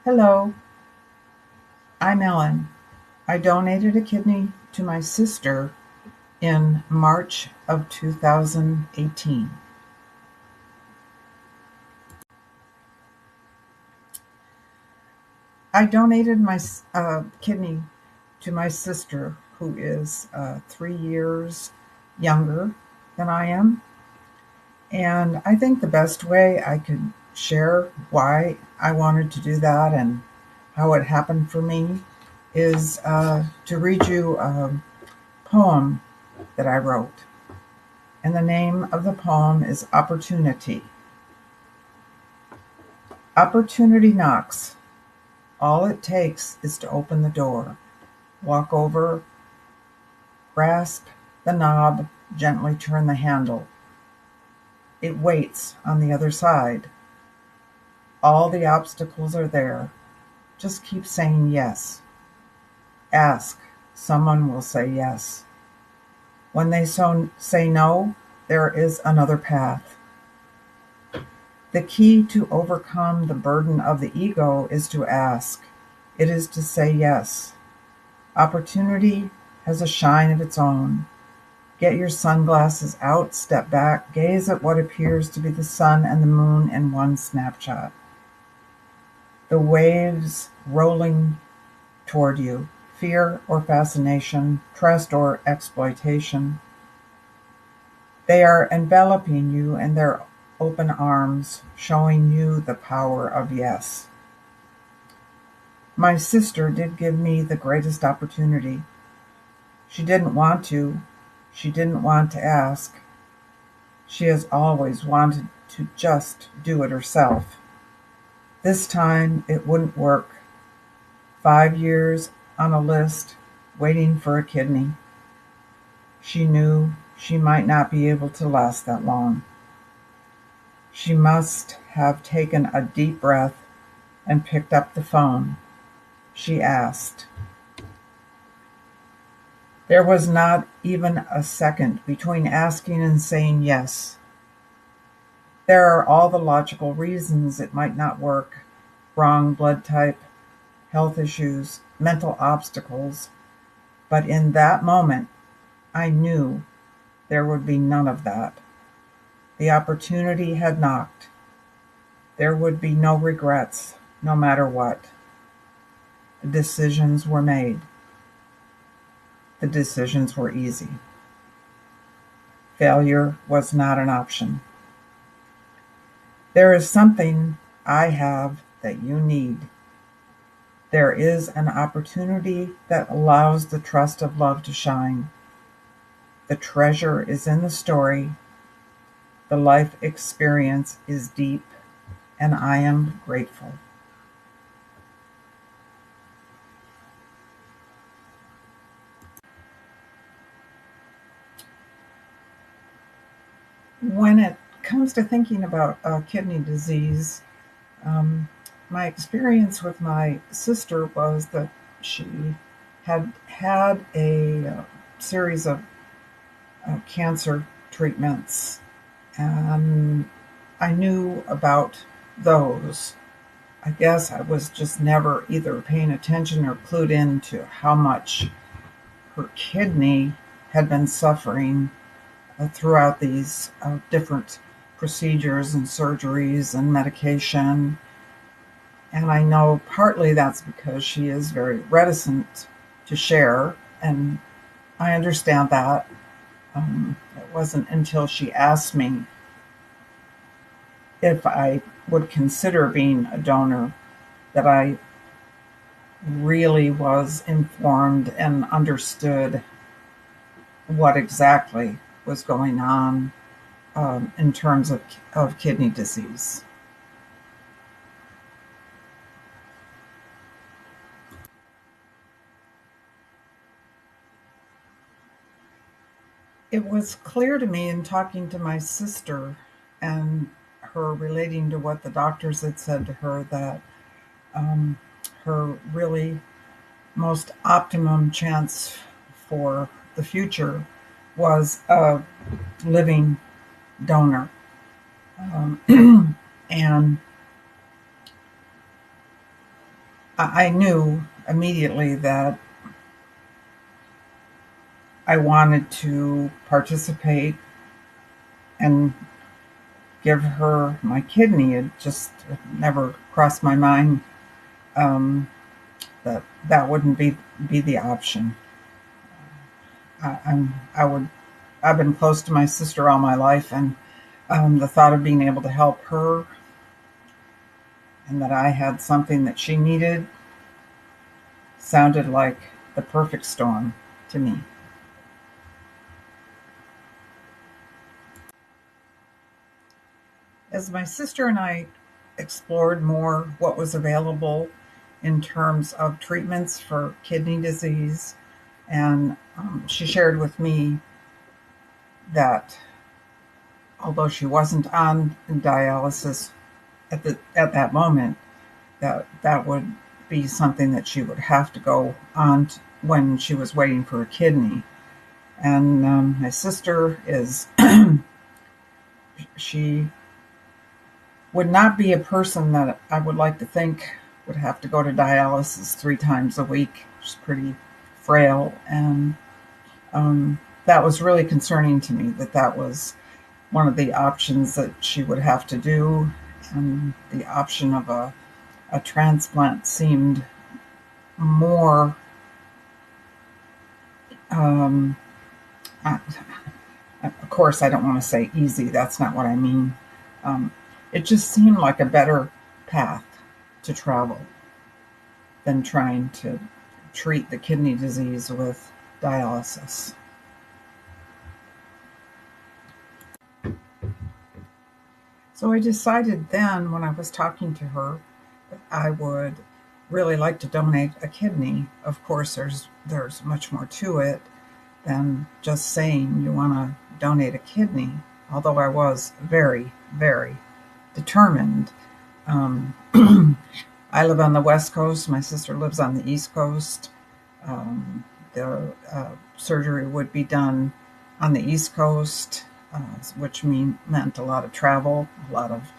Hello, I'm Ellen. I donated a kidney to my sister in March of 2018. I donated my kidney to my sister, who is 3 years younger than I am. And I think the best way I could share why I wanted to do that and how it happened for me is to read you a poem that I wrote. And the name of the poem is Opportunity. Opportunity knocks. All it takes is to open the door, walk over, grasp the knob, gently turn the handle. It waits on the other side. All the obstacles are there. Just keep saying yes. Ask. Someone will say yes. When they say no, there is another path. The key to overcome the burden of the ego is to ask. It is to say yes. Opportunity has a shine of its own. Get your sunglasses out, step back, gaze at what appears to be the sun and the moon in one snapshot. The waves rolling toward you, fear or fascination, trust or exploitation. They are enveloping you in their open arms, showing you the power of yes. My sister did give me the greatest opportunity. She didn't want to. She didn't want to ask. She has always wanted to just do it herself. This time it wouldn't work. 5 years on a list, waiting for a kidney. She knew she might not be able to last that long. She must have taken a deep breath and picked up the phone. She asked. There was not even a second between asking and saying yes. There are all the logical reasons it might not work: wrong blood type, health issues, mental obstacles. But in that moment, I knew there would be none of that. The opportunity had knocked. There would be no regrets, no matter what. The decisions were made. The decisions were easy. Failure was not an option. There is something I have that you need. There is an opportunity that allows the trust of love to shine. The treasure is in the story. The life experience is deep, and I am grateful. When it comes to thinking about kidney disease, um, my experience with my sister was that she had had a series of cancer treatments, and I knew about those. I guess I was just never either paying attention or clued into how much her kidney had been suffering throughout these different procedures and surgeries and medication. And I know partly that's because she is very reticent to share, and I understand that. It wasn't until she asked me if I would consider being a donor that I really was informed and understood what exactly was going on in terms of kidney disease. It was clear to me in talking to my sister and her relating to what the doctors had said to her that um, her really most optimum chance for the future was a living donor. And I knew immediately that I wanted to participate and give her my kidney. It just never crossed my mind um, that that wouldn't be the option. I would. I've been close to my sister all my life, and the thought of being able to help her and that I had something that she needed sounded like the perfect storm to me. As my sister and I explored more what was available in terms of treatments for kidney disease, and she shared with me that although she wasn't on dialysis at that moment, that would be something that she would have to go on when she was waiting for a kidney. And my sister is she would not be a person that I would like to think would have to go to dialysis 3 times a week. She's pretty frail, and that was really concerning to me that was one of the options that she would have to do, and the option of a transplant seemed more um, of course, I don't want to say easy. That's not what I mean. Um, it just seemed like a better path to travel than trying to treat the kidney disease with dialysis. So I decided then, when I was talking to her, that I would really like to donate a kidney. Of course, there's much more to it than just saying you want to donate a kidney, although I was very, very determined. Um, I live on the West Coast. My sister lives on the East Coast. The surgery would be done on the East Coast, which meant a lot of travel, a lot of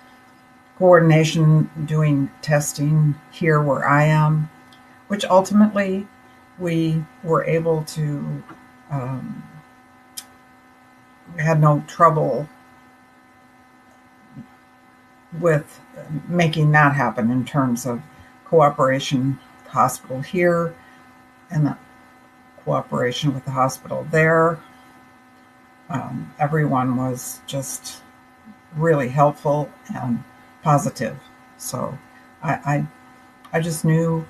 coordination, doing testing here where I am, which ultimately we were able to, we had no trouble with making that happen in terms of cooperation with the hospital here and the cooperation with the hospital there. Everyone was just really helpful and positive. So I, I just knew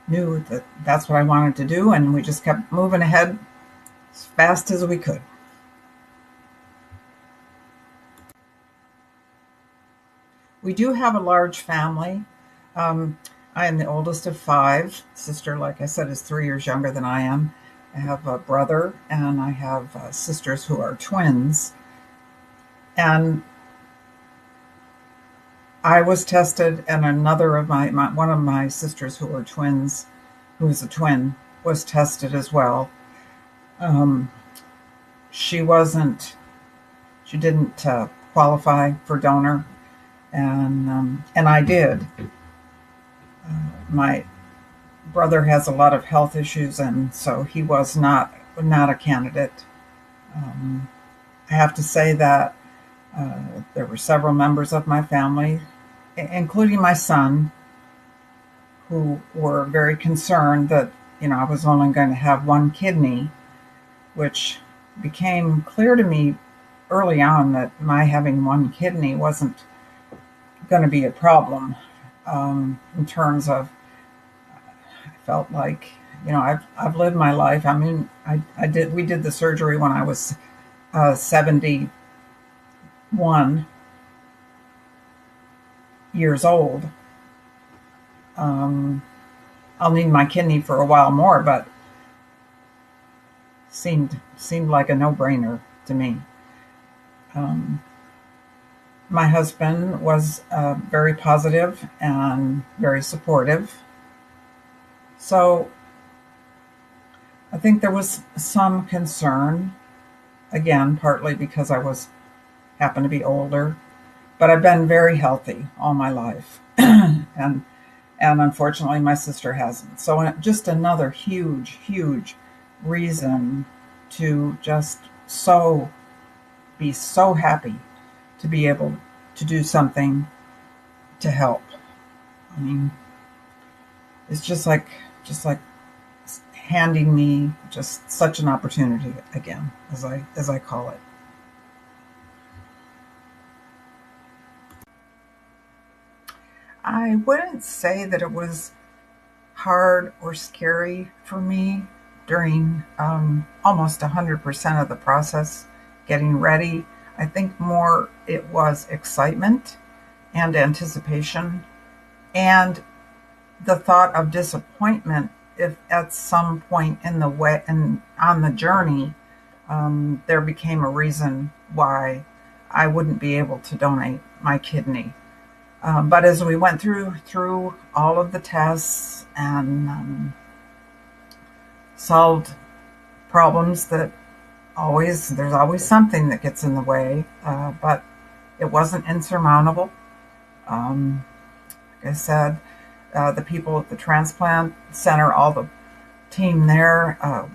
that that's what I wanted to do, and we just kept moving ahead as fast as we could. We do have a large family. Um, I am the oldest of 5. Sister, like I said, is 3 years younger than I am. I have a brother, and I have sisters who are twins. And I was tested, and another of one of my sisters who are twins, who is a twin, was tested as well. Um, she wasn't. She didn't qualify for donor, and I did. My brother has a lot of health issues, and so he was not a candidate. Um, I have to say that there were several members of my family, including my son, who were very concerned that I was only going to have one kidney, which became clear to me early on that my having one kidney wasn't going to be a problem in terms of I felt like I've lived my life. I mean, we did the surgery when I was 71 years old. I'll need my kidney for a while more, but seemed like a no-brainer to me. Um, my husband was very positive and very supportive. So I think there was some concern, again, partly because happened to be older, but I've been very healthy all my life. And And unfortunately, my sister hasn't. So just another huge, huge reason to just be so happy to be able to do something to help. I mean, it's just like handing me just such an opportunity again, as I call it. I wouldn't say that it was hard or scary for me during almost 100% of the process getting ready. I think more it was excitement and anticipation and the thought of disappointment if at some point in the way and on the journey there became a reason why I wouldn't be able to donate my kidney. But as we went through all of the tests and solved problems that there's always something that gets in the way, but it wasn't insurmountable. Um, like I said, the people at the transplant center, all the team there, I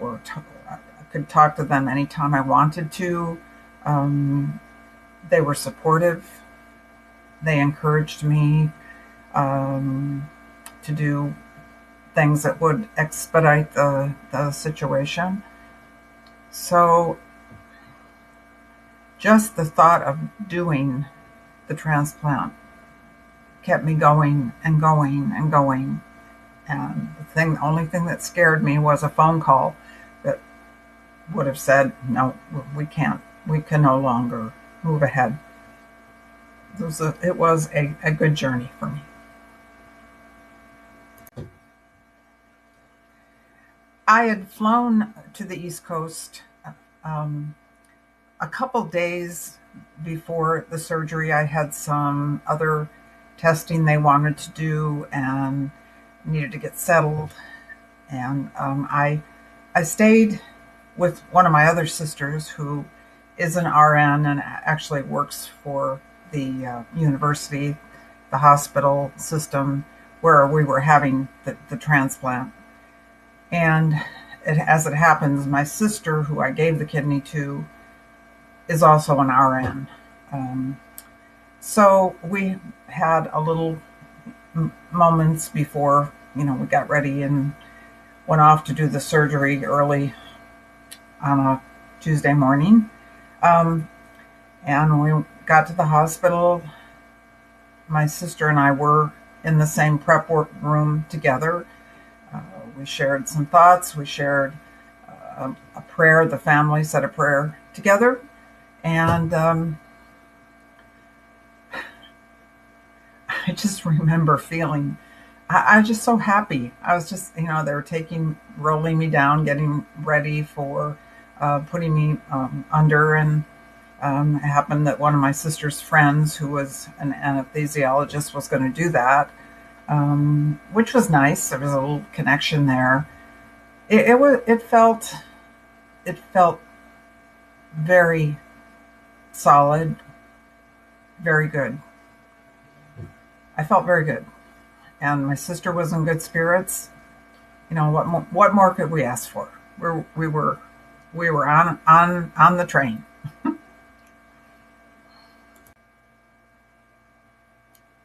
could talk to them anytime I wanted to. Um, they were supportive. They encouraged me to do things that would expedite the situation. So just the thought of doing the transplant kept me going and going and going. And the only thing that scared me was a phone call that would have said, no, we can't, we can no longer move ahead. It was a good journey for me. I had flown to the East Coast um, a couple days before the surgery. I had some other testing they wanted to do and needed to get settled. And I stayed with one of my other sisters who is an RN and actually works for the university, the hospital system where we were having the transplant. And as it happens, my sister, who I gave the kidney to, is also an RN. Um, so we had a little moments before, we got ready and went off to do the surgery early on a Tuesday morning. Um, and we got to the hospital. My sister and I were in the same prep room together. Uh, we shared some thoughts. We shared a prayer. The family said a prayer together. And I just remember feeling, I was just so happy. I was just, they were rolling me down, getting ready for putting me under. And it happened that one of my sister's friends, who was an anesthesiologist, was going to do that, which was nice. There was a little connection there. It felt very solid, very good. I felt very good, and my sister was in good spirits. What more could we ask for? We were on the train.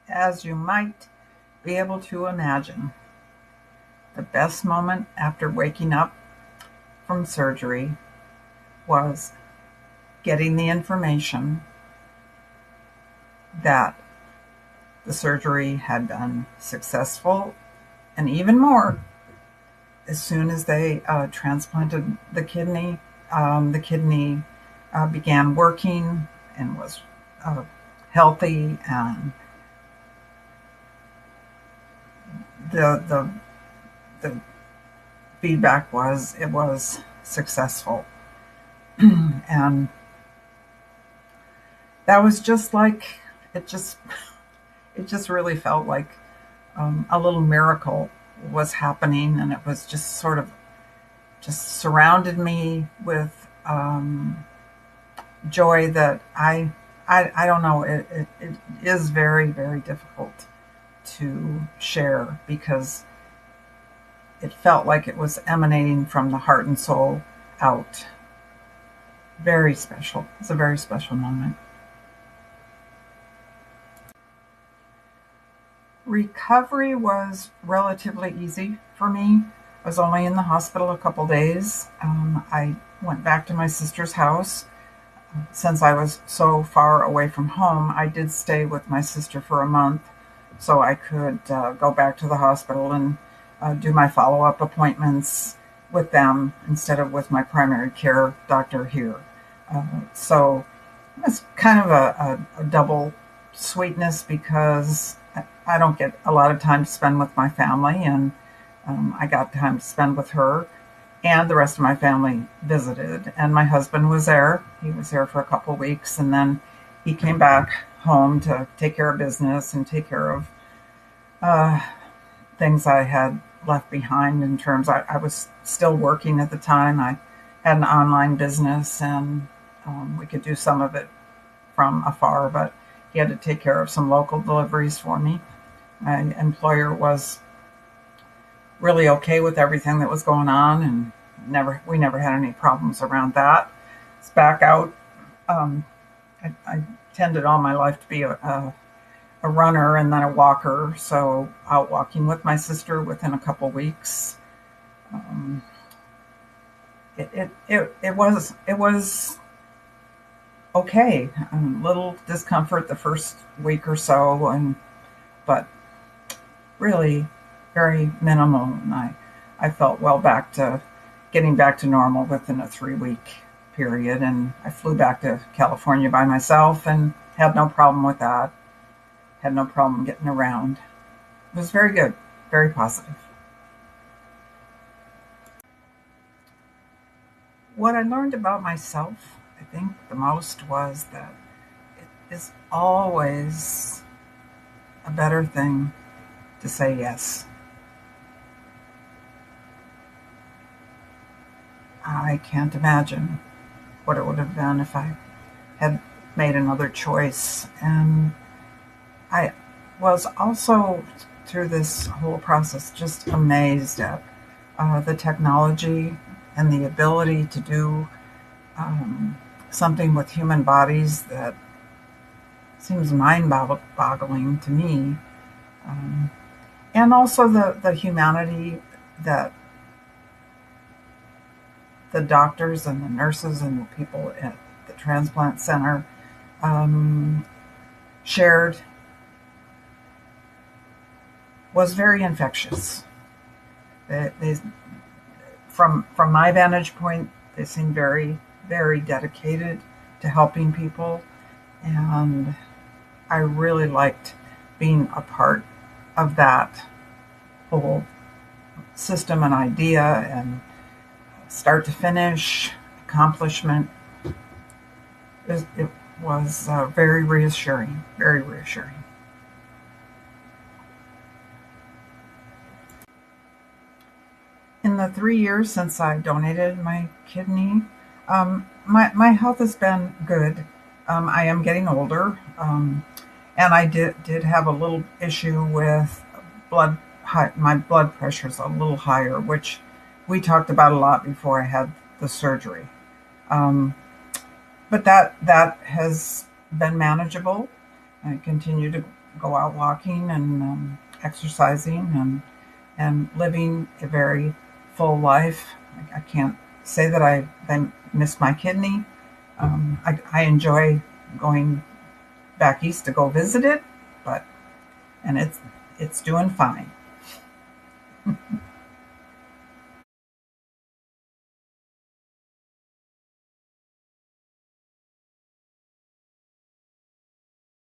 As you might be able to imagine, the best moment after waking up from surgery was getting the information that the surgery had been successful, and even more, as soon as they transplanted the kidney began working and was healthy, and the the feedback was it was successful. And that was just like it just it just really felt like a little miracle was happening, and it was just sort of just surrounded me with joy that I don't know, it is very, very difficult to share because it felt like it was emanating from the heart and soul out. Very special. It's a very special moment. Recovery was relatively easy for me. I was only in the hospital a couple days. I went back to my sister's house. Since I was so far away from home, I did stay with my sister for a month so I could go back to the hospital and do my follow-up appointments with them instead of with my primary care doctor here. So it's kind of a double sweetness because I don't get a lot of time to spend with my family, and I got time to spend with her, and the rest of my family visited. And my husband was there. He was there for a couple of weeks, and then he came back home to take care of business and take care of things I had left behind in terms, I was still working at the time. I had an online business, and we could do some of it from afar, but he had to take care of some local deliveries for me. My employer was really okay with everything that was going on, and we never had any problems around that. It's back out. I tended all my life to be a runner and then a walker, so out walking with my sister within a couple weeks. It was okay. A little discomfort the first week or so, but really very minimal. And I felt well back to getting back to normal within a 3-week period. And I flew back to California by myself and had no problem with that. Had no problem getting around. It was very good, very positive. What I learned about myself, I think the most, was that it is always a better thing to say yes. I can't imagine what it would have been if I had made another choice. And I was also, through this whole process, just amazed at the technology and the ability to do something with human bodies that seems mind-boggling to me. And also the humanity that the doctors and the nurses and the people at the transplant center shared was very infectious. From my vantage point, they seemed very, very dedicated to helping people, and I really liked being a part of that whole system and idea, and start to finish accomplishment. It was very reassuring, very reassuring. In the 3 years since I donated my kidney, my health has been good. I am getting older, and I did have a little issue with my blood pressure's a little higher, which we talked about a lot before I had the surgery. But that has been manageable. I continue to go out walking and exercising and living a very full life. I can't say that I miss my kidney. I enjoy going back east to go visit it, and it's doing fine.